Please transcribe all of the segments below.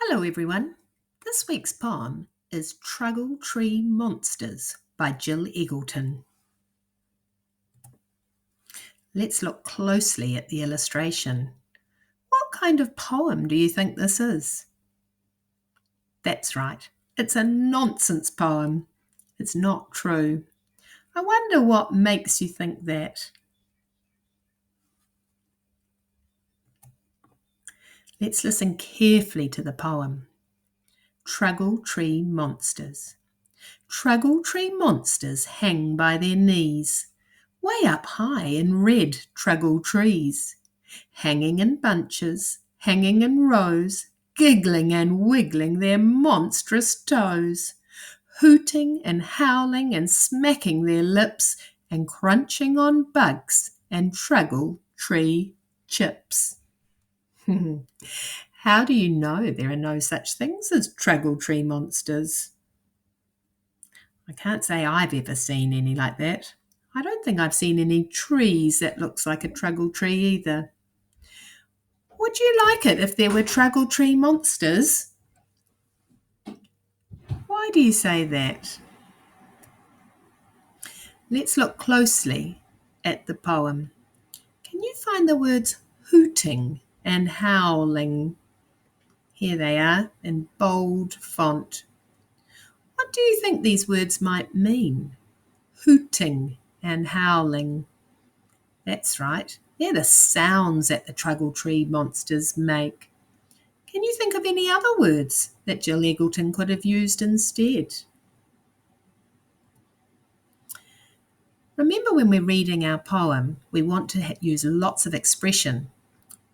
Hello, everyone. This week's poem is Truggle Tree Monsters by Jill Eggleton. Let's look closely at the illustration. What kind of poem do you think this is? That's right. It's a nonsense poem. It's not true. I wonder what makes you think that. Let's listen carefully to the poem. Truggle Tree Monsters. Truggle tree monsters hang by their knees, way up high in red truggle trees, hanging in bunches, hanging in rows, giggling and wiggling their monstrous toes, hooting and howling and smacking their lips and crunching on bugs and truggle tree chips. How do you know there are no such things as truggle tree monsters? I can't say I've ever seen any like that. I don't think I've seen any trees that looks like a truggle tree either. Would you like it if there were truggle tree monsters? Why do you say that? Let's look closely at the poem. Can you find the words hooting and howling? Here they are in bold font. What do you think these words might mean? Hooting and howling. That's right. They're the sounds that the truggle tree monsters make. Can you think of any other words that Jill Eggleton could have used instead? Remember, when we're reading our poem, we want to use lots of expression,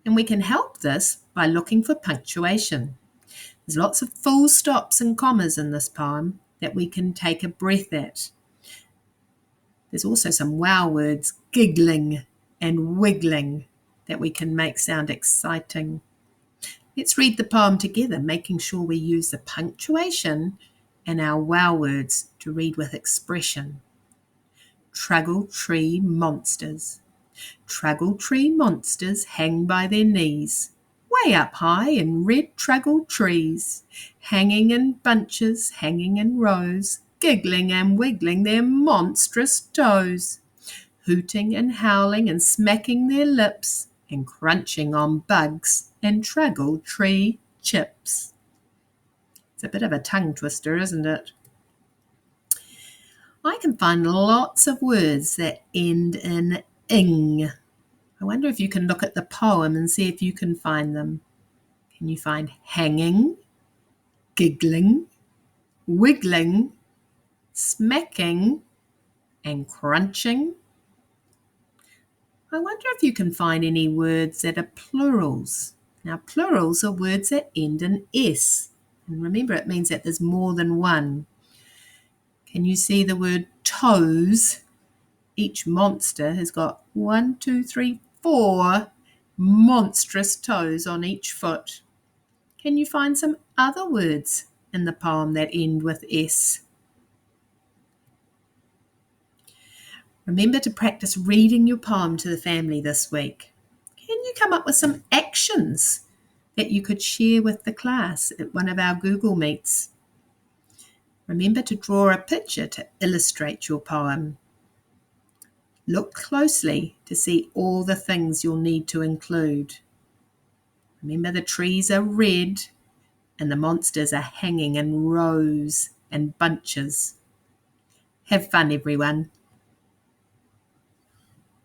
and we can help this by looking for punctuation. There's lots of full stops and commas in this poem that we can take a breath at. There's also some wow words, giggling and wiggling, that we can make sound exciting. Let's read the poem together, making sure we use the punctuation and our wow words to read with expression. Truggle tree monsters. Truggle tree monsters hang by their knees, way up high in red truggle trees, hanging in bunches, hanging in rows, giggling and wiggling their monstrous toes, hooting and howling and smacking their lips and crunching on bugs and truggle tree chips. It's a bit of a tongue twister, isn't it? I can find lots of words that end in ing. I wonder if you can look at the poem and see if you can find them. Can you find hanging, giggling, wiggling, smacking, and crunching? I wonder if you can find any words that are plurals. Now, plurals are words that end in S. And remember, it means that there's more than one. Can you see the word toes? Each monster has got 1, 2, 3, 4 monstrous toes on each foot. Can you find some other words in the poem that end with S? Remember to practice reading your poem to the family this week. Can you come up with some actions that you could share with the class at one of our Google Meets? Remember to draw a picture to illustrate your poem. Look closely to see all the things you'll need to include. Remember, the trees are red and the monsters are hanging in rows and bunches. Have fun, everyone.